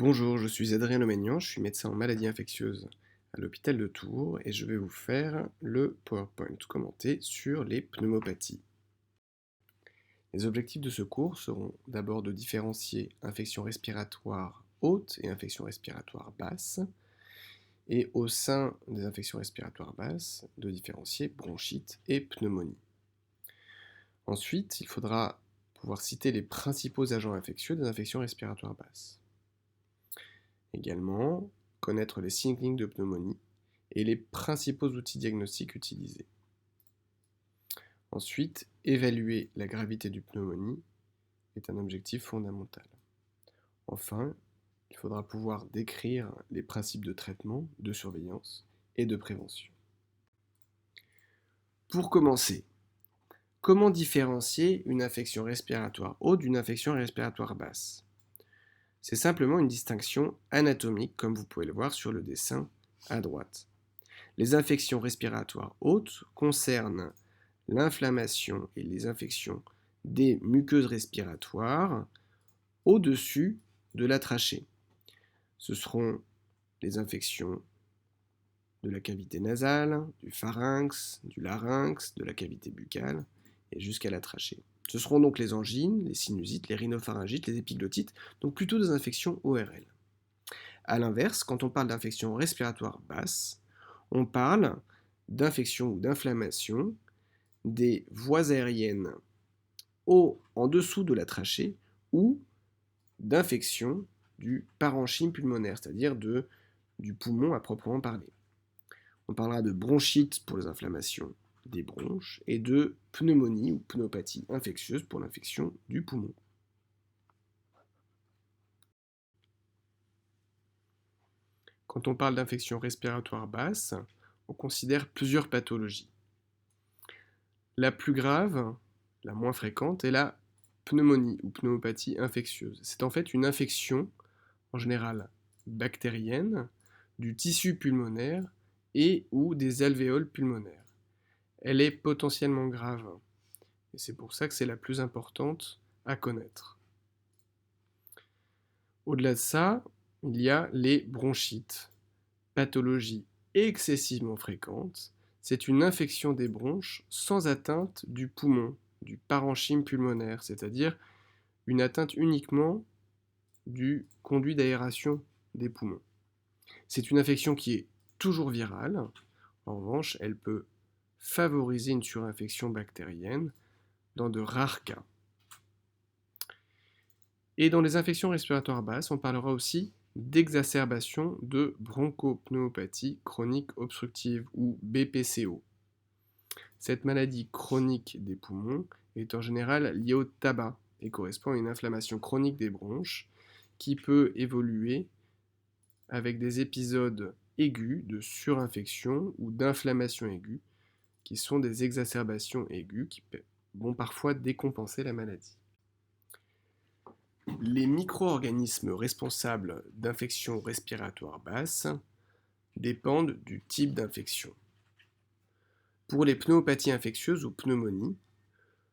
Bonjour, je suis Adrien Lemaignan, je suis médecin en maladies infectieuses à l'hôpital de Tours et je vais vous faire le PowerPoint commenté sur les pneumopathies. Les objectifs de ce cours seront d'abord de différencier infections respiratoires hautes et infections respiratoires basses, et au sein des infections respiratoires basses, de différencier bronchite et pneumonie. Ensuite, il faudra pouvoir citer les principaux agents infectieux des infections respiratoires basses. Également, connaître les signes cliniques de pneumonie et les principaux outils diagnostiques utilisés. Ensuite, évaluer la gravité du pneumonie est un objectif fondamental. Enfin, il faudra pouvoir décrire les principes de traitement, de surveillance et de prévention. Pour commencer, comment différencier une infection respiratoire haute d'une infection respiratoire basse? C'est simplement une distinction anatomique, comme vous pouvez le voir sur le dessin à droite. Les infections respiratoires hautes concernent l'inflammation et les infections des muqueuses respiratoires au-dessus de la trachée. Ce seront les infections de la cavité nasale, du pharynx, du larynx, de la cavité buccale et jusqu'à la trachée. Ce seront donc les angines, les sinusites, les rhinopharyngites, les épiglottites, donc plutôt des infections ORL. A l'inverse, quand on parle d'infections respiratoires basses, on parle d'infection ou d'inflammation des voies aériennes en dessous de la trachée ou d'infection du parenchyme pulmonaire, c'est-à-dire du poumon à proprement parler. On parlera de bronchite pour les inflammations des bronches et de pneumonie ou pneumopathie infectieuse pour l'infection du poumon. Quand on parle d'infection respiratoire basse, on considère plusieurs pathologies. La plus grave, la moins fréquente, est la pneumonie ou pneumopathie infectieuse. C'est en fait une infection, en général bactérienne, du tissu pulmonaire et ou des alvéoles pulmonaires. Elle est potentiellement grave, et c'est pour ça que c'est la plus importante à connaître. Au-delà de ça, il y a les bronchites, pathologie excessivement fréquente. C'est une infection des bronches sans atteinte du poumon, du parenchyme pulmonaire, c'est-à-dire une atteinte uniquement du conduit d'aération des poumons. C'est une infection qui est toujours virale. En revanche, elle peut favoriser une surinfection bactérienne dans de rares cas. Et dans les infections respiratoires basses, on parlera aussi d'exacerbation de bronchopneumopathie chronique obstructive ou BPCO. Cette maladie chronique des poumons est en général liée au tabac et correspond à une inflammation chronique des bronches qui peut évoluer avec des épisodes aigus de surinfection ou d'inflammation aiguë qui sont des exacerbations aiguës qui vont parfois décompenser la maladie. Les micro-organismes responsables d'infections respiratoires basses dépendent du type d'infection. Pour les pneumopathies infectieuses ou pneumonies,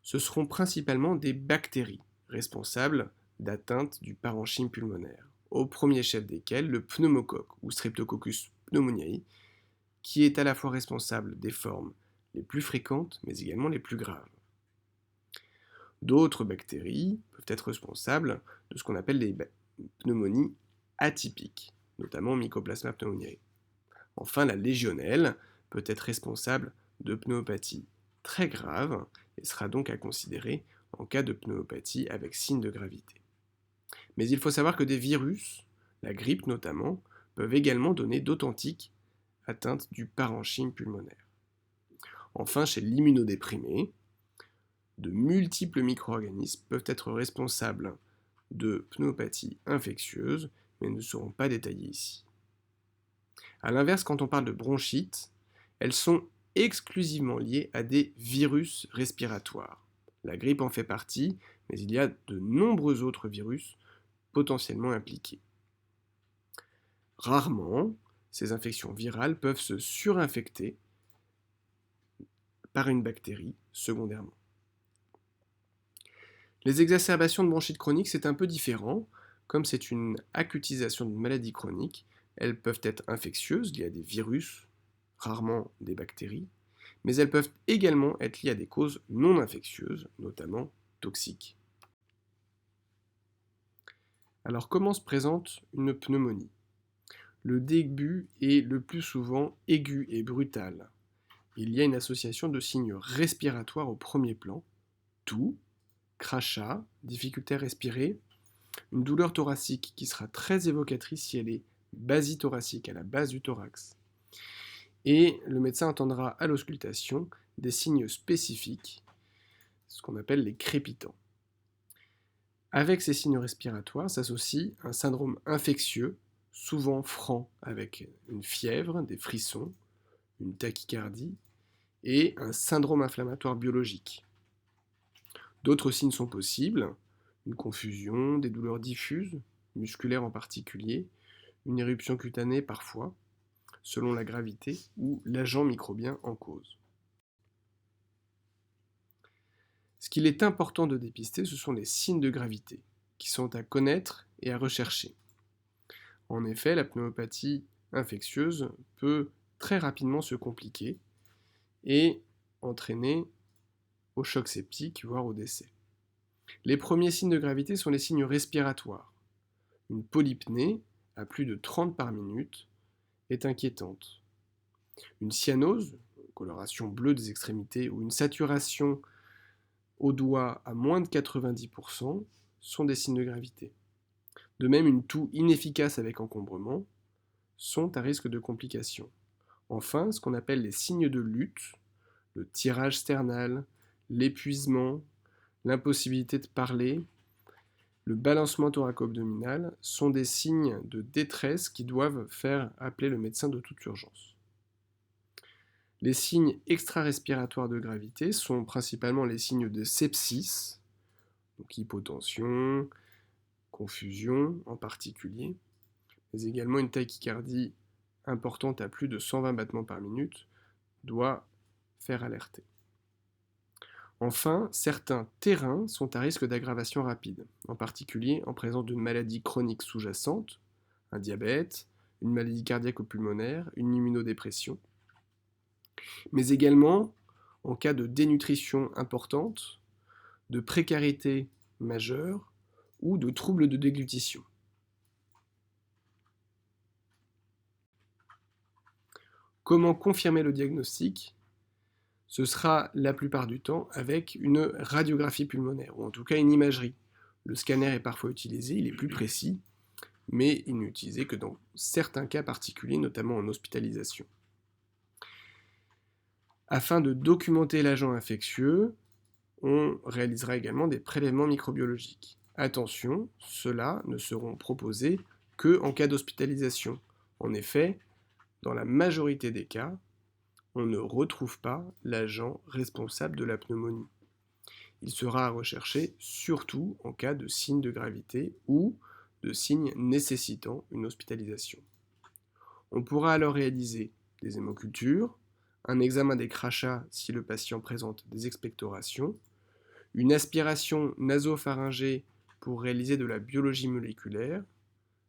ce seront principalement des bactéries responsables d'atteintes du parenchyme pulmonaire, au premier chef desquelles le pneumocoque ou Streptococcus pneumoniae, qui est à la fois responsable des formes les plus fréquentes mais également les plus graves. D'autres bactéries peuvent être responsables de ce qu'on appelle des pneumonies atypiques, notamment Mycoplasma pneumoniae. Enfin, la légionnelle peut être responsable de pneumopathie très grave et sera donc à considérer en cas de pneumopathie avec signe de gravité. Mais il faut savoir que des virus, la grippe notamment, peuvent également donner d'authentiques atteintes du parenchyme pulmonaire. Enfin, chez l'immunodéprimé, de multiples micro-organismes peuvent être responsables de pneumopathie infectieuse, mais ne seront pas détaillés ici. A l'inverse, quand on parle de bronchites, elles sont exclusivement liées à des virus respiratoires. La grippe en fait partie, mais il y a de nombreux autres virus potentiellement impliqués. Rarement, ces infections virales peuvent se surinfecter par une bactérie secondairement. Les exacerbations de bronchite chronique, c'est un peu différent. comme c'est une acutisation d'une maladie chronique, elles peuvent être infectieuses, liées à des virus, rarement des bactéries, mais elles peuvent également être liées à des causes non infectieuses, notamment toxiques. Alors comment se présente une pneumonie? Le début est le plus souvent aigu et brutal. Il y a une association de signes respiratoires au premier plan, toux, crachat, difficulté à respirer, une douleur thoracique qui sera très évocatrice si elle est basithoracique, à la base du thorax. Et le médecin entendra à l'auscultation des signes spécifiques, ce qu'on appelle les crépitants. Avec ces signes respiratoires s'associe un syndrome infectieux, souvent franc, avec une fièvre, des frissons, une tachycardie et un syndrome inflammatoire biologique. D'autres signes sont possibles, une confusion, des douleurs diffuses, musculaires en particulier, une éruption cutanée parfois, selon la gravité ou l'agent microbien en cause. Ce qu'il est important de dépister, ce sont les signes de gravité, qui sont à connaître et à rechercher. En effet, la pneumopathie infectieuse peut très rapidement se compliquer et entraîner au choc septique, voire au décès. Les premiers signes de gravité sont les signes respiratoires. Une polypnée, à plus de 30 par minute, est inquiétante. Une cyanose, coloration bleue des extrémités, ou une saturation au doigt à moins de 90% sont des signes de gravité. De même, une toux inefficace avec encombrement sont à risque de complications. Enfin, ce qu'on appelle les signes de lutte, le tirage sternal, l'épuisement, l'impossibilité de parler, le balancement thoraco-abdominal sont des signes de détresse qui doivent faire appeler le médecin de toute urgence. Les signes extra-respiratoires de gravité sont principalement les signes de sepsis, donc hypotension, confusion en particulier, mais également une tachycardie importante à plus de 120 battements par minute doit faire alerter. Enfin, certains terrains sont à risque d'aggravation rapide, en particulier en présence d'une maladie chronique sous-jacente, un diabète, une maladie cardiaque ou pulmonaire, une immunodépression, mais également en cas de dénutrition importante, de précarité majeure ou de troubles de déglutition. Comment confirmer le diagnostic? Ce sera la plupart du temps avec une radiographie pulmonaire, ou en tout cas une imagerie. Le scanner est parfois utilisé, il est plus précis, mais il n'est utilisé que dans certains cas particuliers, notamment en hospitalisation. Afin de documenter l'agent infectieux, on réalisera également des prélèvements microbiologiques. Attention, ceux-là ne seront proposés qu'en cas d'hospitalisation. En effet, dans la majorité des cas, on ne retrouve pas l'agent responsable de la pneumonie. Il sera à rechercher surtout en cas de signes de gravité ou de signes nécessitant une hospitalisation. On pourra alors réaliser des hémocultures, un examen des crachats si le patient présente des expectorations, une aspiration nasopharyngée pour réaliser de la biologie moléculaire,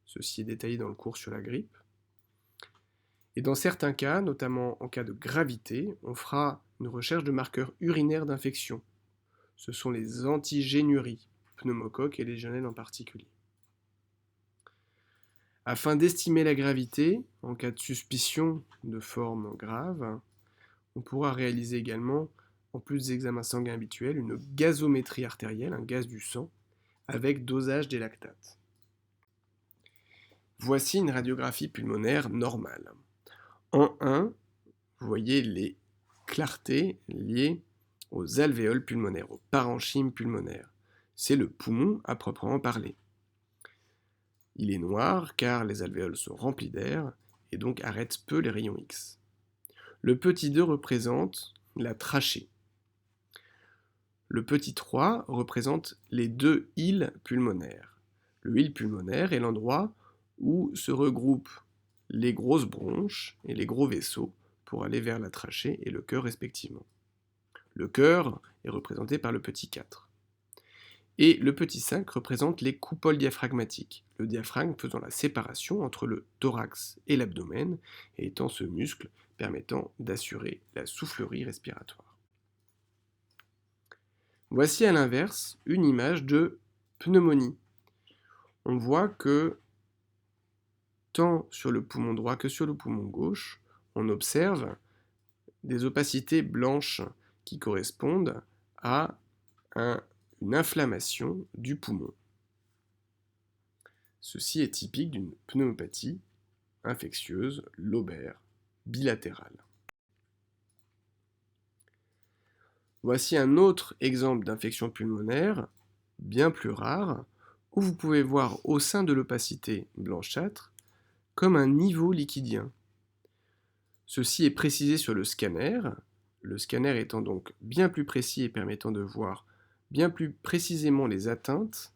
ceci est détaillé dans le cours sur la grippe. Et dans certains cas, notamment en cas de gravité, on fera une recherche de marqueurs urinaires d'infection. Ce sont les antigénuries, pneumocoques et légionelles en particulier. Afin d'estimer la gravité, en cas de suspicion de forme grave, on pourra réaliser également, en plus des examens sanguins habituels, une gazométrie artérielle, un gaz du sang, avec dosage des lactates. Voici une radiographie pulmonaire normale. En 1, vous voyez les clartés liées aux alvéoles pulmonaires, au parenchyme pulmonaire. C'est le poumon à proprement parler. Il est noir car les alvéoles sont remplies d'air et donc arrêtent peu les rayons X. Le petit 2 représente la trachée. Le petit 3 représente les deux îles pulmonaires. Le île pulmonaire est l'endroit où se regroupent les grosses bronches et les gros vaisseaux pour aller vers la trachée et le cœur respectivement. Le cœur est représenté par le petit 4. Et le petit 5 représente les coupoles diaphragmatiques, le diaphragme faisant la séparation entre le thorax et l'abdomen, et étant ce muscle permettant d'assurer la soufflerie respiratoire. Voici à l'inverse une image de pneumonie. On voit que tant sur le poumon droit que sur le poumon gauche, on observe des opacités blanches qui correspondent à une inflammation du poumon. Ceci est typique d'une pneumopathie infectieuse lobaire bilatérale. Voici un autre exemple d'infection pulmonaire, bien plus rare, où vous pouvez voir au sein de l'opacité blanchâtre comme un niveau liquidien. Ceci est précisé sur le scanner étant donc bien plus précis et permettant de voir bien plus précisément les atteintes,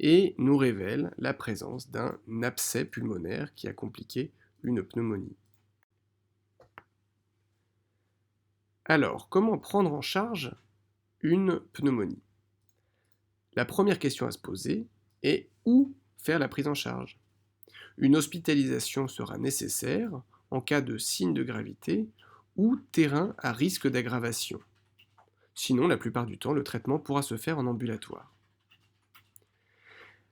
et nous révèle la présence d'un abcès pulmonaire qui a compliqué une pneumonie. Alors, comment prendre en charge une pneumonie? La première question à se poser est où faire la prise en charge? Une hospitalisation sera nécessaire en cas de signe de gravité ou terrain à risque d'aggravation. Sinon, la plupart du temps, le traitement pourra se faire en ambulatoire.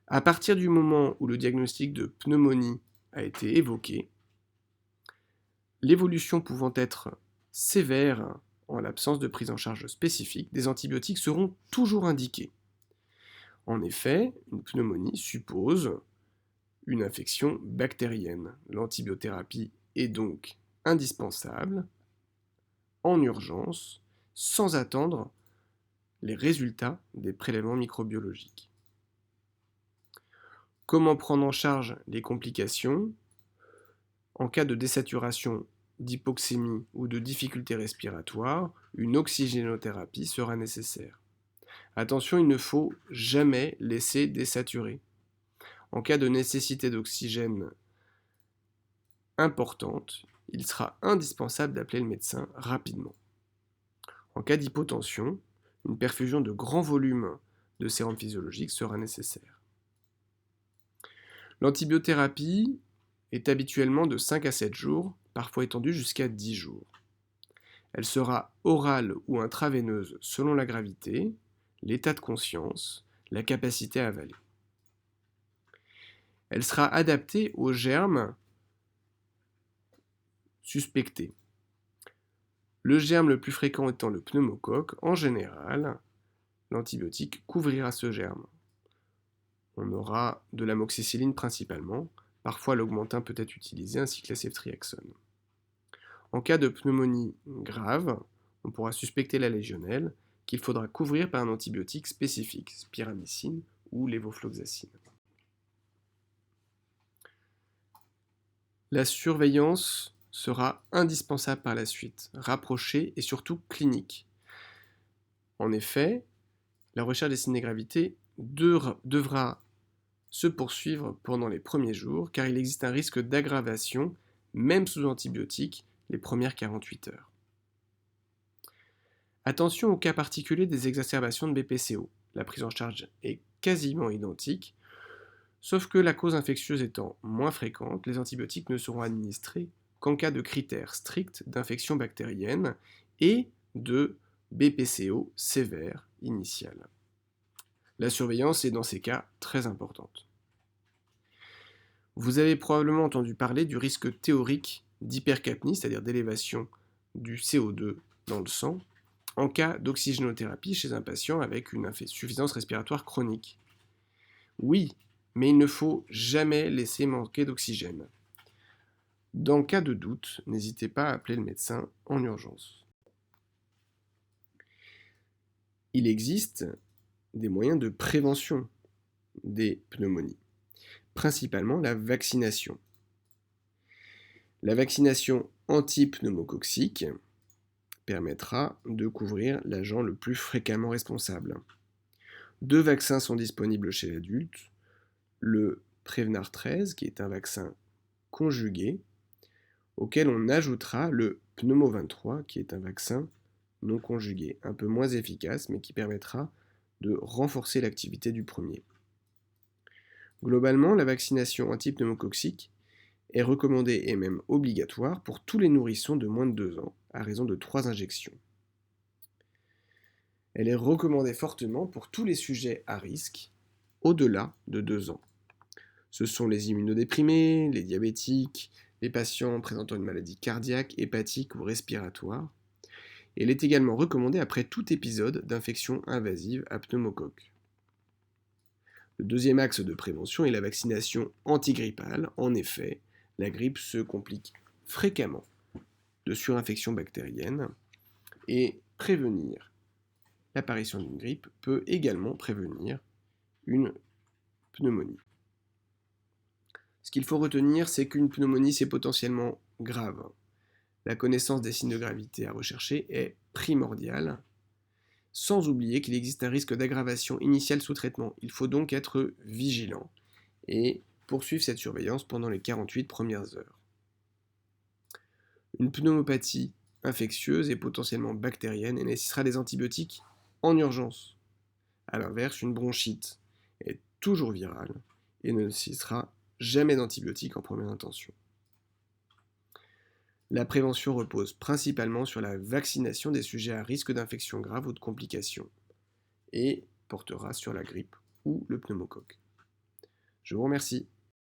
À partir du moment où le diagnostic de pneumonie a été évoqué, l'évolution pouvant être sévère en l'absence de prise en charge spécifique, des antibiotiques seront toujours indiqués. En effet, une pneumonie suppose une infection bactérienne. L'antibiothérapie est donc indispensable en urgence sans attendre les résultats des prélèvements microbiologiques. Comment prendre en charge les complications? En cas de désaturation, d'hypoxémie ou de difficultés respiratoires, une oxygénothérapie sera nécessaire. Attention, il ne faut jamais laisser désaturer. En cas de nécessité d'oxygène importante, il sera indispensable d'appeler le médecin rapidement. En cas d'hypotension, une perfusion de grand volume de sérum physiologique sera nécessaire. L'antibiothérapie est habituellement de 5 à 7 jours, parfois étendue jusqu'à 10 jours. Elle sera orale ou intraveineuse selon la gravité, l'état de conscience, la capacité à avaler. Elle sera adaptée aux germes suspectés. Le germe le plus fréquent étant le pneumocoque, en général, l'antibiotique couvrira ce germe. On aura de l'amoxicilline principalement, parfois l'augmentin peut être utilisé ainsi que la ceftriaxone. En cas de pneumonie grave, on pourra suspecter la légionelle qu'il faudra couvrir par un antibiotique spécifique, spiramycine ou lévofloxacine. La surveillance sera indispensable par la suite, rapprochée et surtout clinique. En effet, la recherche des signes de gravité devra se poursuivre pendant les premiers jours car il existe un risque d'aggravation, même sous antibiotiques, les premières 48 heures. Attention au cas particulier des exacerbations de BPCO. La prise en charge est quasiment identique, sauf que la cause infectieuse étant moins fréquente, les antibiotiques ne seront administrés qu'en cas de critères stricts d'infection bactérienne et de BPCO sévère initiale. La surveillance est dans ces cas très importante. Vous avez probablement entendu parler du risque théorique d'hypercapnie, c'est-à-dire d'élévation du CO2 dans le sang, en cas d'oxygénothérapie chez un patient avec une insuffisance respiratoire chronique. Oui, mais il ne faut jamais laisser manquer d'oxygène. Dans cas de doute, n'hésitez pas à appeler le médecin en urgence. Il existe des moyens de prévention des pneumonies, principalement la vaccination. La vaccination anti-pneumococcique permettra de couvrir l'agent le plus fréquemment responsable. 2 vaccins sont disponibles chez l'adulte, le Prevnar 13, qui est un vaccin conjugué, auquel on ajoutera le Pneumo 23, qui est un vaccin non conjugué, un peu moins efficace, mais qui permettra de renforcer l'activité du premier. Globalement, la vaccination antipneumococcique est recommandée et même obligatoire pour tous les nourrissons de moins de 2 ans, à raison de 3 injections. Elle est recommandée fortement pour tous les sujets à risque au-delà de 2 ans. Ce sont les immunodéprimés, les diabétiques, les patients présentant une maladie cardiaque, hépatique ou respiratoire. Et elle est également recommandée après tout épisode d'infection invasive à pneumocoque. Le deuxième axe de prévention est la vaccination antigrippale. En effet, la grippe se complique fréquemment de surinfections bactériennes et prévenir l'apparition d'une grippe peut également prévenir une pneumonie. Ce qu'il faut retenir, c'est qu'une pneumonie, c'est potentiellement grave. La connaissance des signes de gravité à rechercher est primordiale, sans oublier qu'il existe un risque d'aggravation initiale sous traitement. Il faut donc être vigilant et poursuivre cette surveillance pendant les 48 premières heures. Une pneumopathie infectieuse est potentiellement bactérienne et nécessitera des antibiotiques en urgence. A l'inverse, une bronchite est toujours virale et ne nécessitera jamais d'antibiotiques en première intention. La prévention repose principalement sur la vaccination des sujets à risque d'infection grave ou de complications et portera sur la grippe ou le pneumocoque. Je vous remercie.